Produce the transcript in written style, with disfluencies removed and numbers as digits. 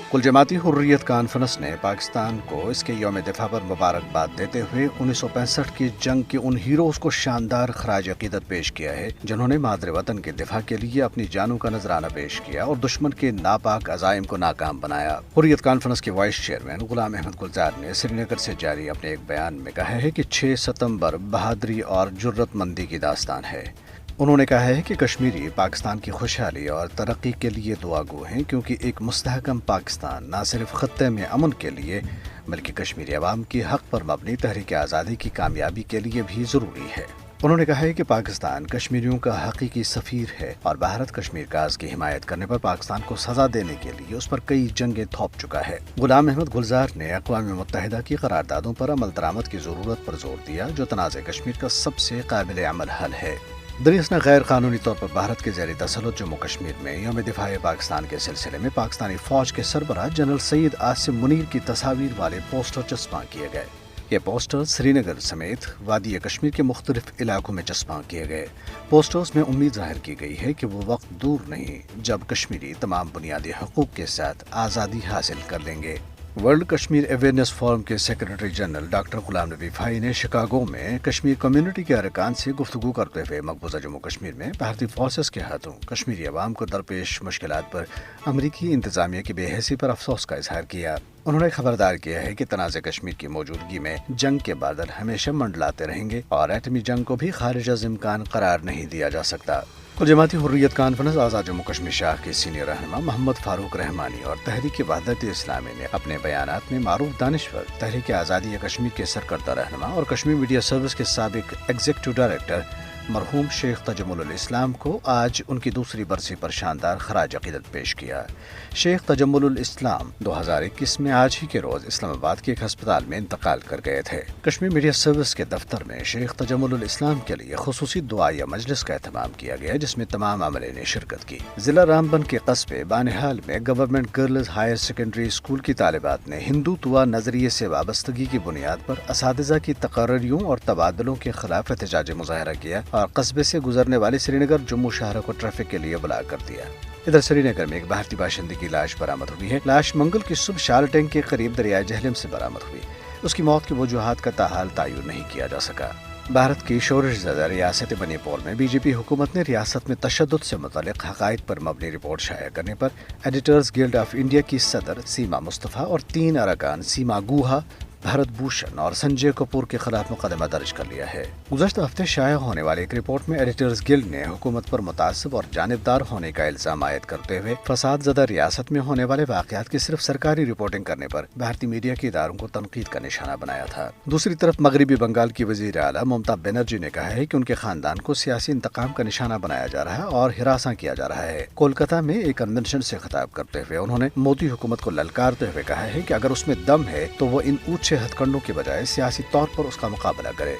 कुल जमाती हुर्रियत कॉन्फ्रेंस ने पाकिस्तान को इसके यौम दिफा पर मुबारकबाद देते हुए 1965 की जंग के उन हीरोज को शानदार खराज अकीदत पेश किया है जिन्होंने मादरे वतन के दिफा के लिए अपनी जानों का नजराना पेश किया और दुश्मन के नापाक अजाइम को नाकाम बनाया। हुर्रियत कॉन्फ्रेंस के वाइस चेयरमैन गुलाम अहमद गुलजार ने श्रीनगर से जारी अपने एक बयान में कहा है कि 6 सितंबर बहादुरी और जुर्रतमंदी की दास्तान है। उन्होंने कहा है कि कश्मीरी पाकिस्तान की खुशहाली और तरक्की के लिए दुआगो हैं, क्योंकि एक मुस्तहकम पाकिस्तान न सिर्फ खत्ते में अमन के लिए बल्कि कश्मीरी अवाम की हक पर मबनी तहरीक आज़ादी की कामयाबी के लिए भी ज़रूरी है। उन्होंने कहा है कि पाकिस्तान कश्मीरियों का हकीकी सफ़ीर है और भारत कश्मीर काज की हिमायत करने पर पाकिस्तान को सजा देने के लिए उस पर कई जंगें थोप चुका है। गुलाम अहमद गुलजार ने अक़वाम मुत्तहिदा की करारदादों पर अमल दरामद की ज़रूरत पर जोर दिया, जो तनाज़ कश्मीर का सबसे काबिल अमल हल है। दरियास ने गैर कानूनी तौर पर भारत के ज़ेर तसल्लुत जम्मू कश्मीर में यौम दिफा पाकिस्तान के सिलसिले में पाकिस्तानी फौज के सरबराह जनरल सईद आसिम मुनीर की तस्वीर वाले पोस्टर चस्पा किए गए। ये पोस्टर श्रीनगर समेत वादी कश्मीर के मुख्तलिफ इलाकों में चस्पा किए गए। पोस्टर्स में उम्मीद जाहिर की गई है कि वो वक्त दूर नहीं जब कश्मीरी तमाम बुनियादी हकूक़ के साथ आज़ादी हासिल कर लेंगे। वर्ल्ड कश्मीर अवेयरनेस फोरम के secretary general doctor Ghulam Nabi phi ने शिकागो में कश्मीर कम्युनिटी के अरकान से गुफ्तगू करते हुए मकबूजा जम्मू कश्मीर में भारतीय फोर्सेस के हाथों कश्मीरी अवाम को दरपेश मुश्किलात पर अमरीकी इंतजामिया की बेहसी पर अफसोस का इजहार किया। उन्होंने खबरदार किया है कि तनाज़ कश्मीर की मौजूदगी में जंग के बादल हमेशा मंडलाते रहेंगे और एटमी जंग को भी खारिज अज़ इम्कान करार नहीं दिया जा सकता। कुल जमाती हुर्रियत कॉन्फ्रेंस आज़ाद जम्मू कश्मीर शाख के सीनियर रहनुमा मोहम्मद फारूक रहमानी और तहरीक वहदत इस्लामी ने अपने बयानात में मारूफ दानिश्वर, तहरीक आज़ादी कश्मीर के सरकर्दा रहनुमा और कश्मीर मीडिया सर्विस के साबिक एग्जीक्यूटिव डायरेक्टर मरहूम शेख तजम्मुल इस्लाम को आज उनकी दूसरी बरसी पर शानदार खराज अकीदत पेश किया। शेख तजम्मुल इस्लाम 2021 में आज ही के रोज़ इस्लामाबाद के एक अस्पताल में इंतकाल कर गए थे। कश्मीर मीडिया सर्विस के दफ्तर में शेख तजम्मुल इस्लाम के लिए खुसूसी दुआया मजलिस का एहतमाम किया गया, जिसमें तमाम अमले ने शिरकत की। जिला रामबन के कस्बे बानिहाल में government girls higher secondary school की तालिबात ने हिंदुत्व नजरिए से वाबस्तगी की बुनियाद पर असातिज़ा की तकर्रियों और तबादलों के खिलाफ एहतजाजी मुजाहरा किया और कस्बे से गुजरने वाले श्रीनगर जम्मू शहर को ट्रैफिक के लिए ब्लॉक कर दिया। इधर श्रीनगर में एक भारतीय बाशिंदे की लाश बरामद हुई है। लाश मंगल की सुबह शालटेंग के करीब दरिया जहलम से बरामद हुई। उसकी मौत की वजूहात का ताहाल तयन नहीं किया जा सका। भारत की शोरश ज़दा रियासत मणिपुर में बीजेपी हुकूमत ने रियासत में तशद्दुद से मुतल्लिक़ हक़ाइक़ पर मबनी रिपोर्ट शाया करने पर एडिटर्स गिल्ड ऑफ इंडिया की सदर सीमा मुस्तफ़ा और 3 अरकान सीमा गुहा, भरत भूषण और संजय कपूर के खिलाफ मुकदमा दर्ज कर लिया है। गुज़श्ता हफ्ते शाया होने वाली एक रिपोर्ट में एडिटर्स गिल्ड ने हुकूमत पर मुतासिब और जानिबदार होने का इल्जाम आयद करते हुए फसाद ज़दा रियासत में होने वाले वाक़यात की सिर्फ सरकारी रिपोर्टिंग करने पर भारतीय मीडिया के इदारों को तनकीद का निशाना बनाया था। दूसरी तरफ मगरबी बंगाल की वज़ीर आला ममता बनर्जी ने कहा है कि उनके खानदान को सियासी इंतकाम का निशाना बनाया जा रहा है और हिरासा किया जा रहा है। कोलकाता में एक कन्वेंशन से खिताब करते हुए उन्होंने मोदी हुकूमत को ललकारते हुए कहा है कि अगर उसमें दम है तो वो इन ऊंचे हथकंडों के बजाय सियासी तौर पर उसका मुकाबला करे।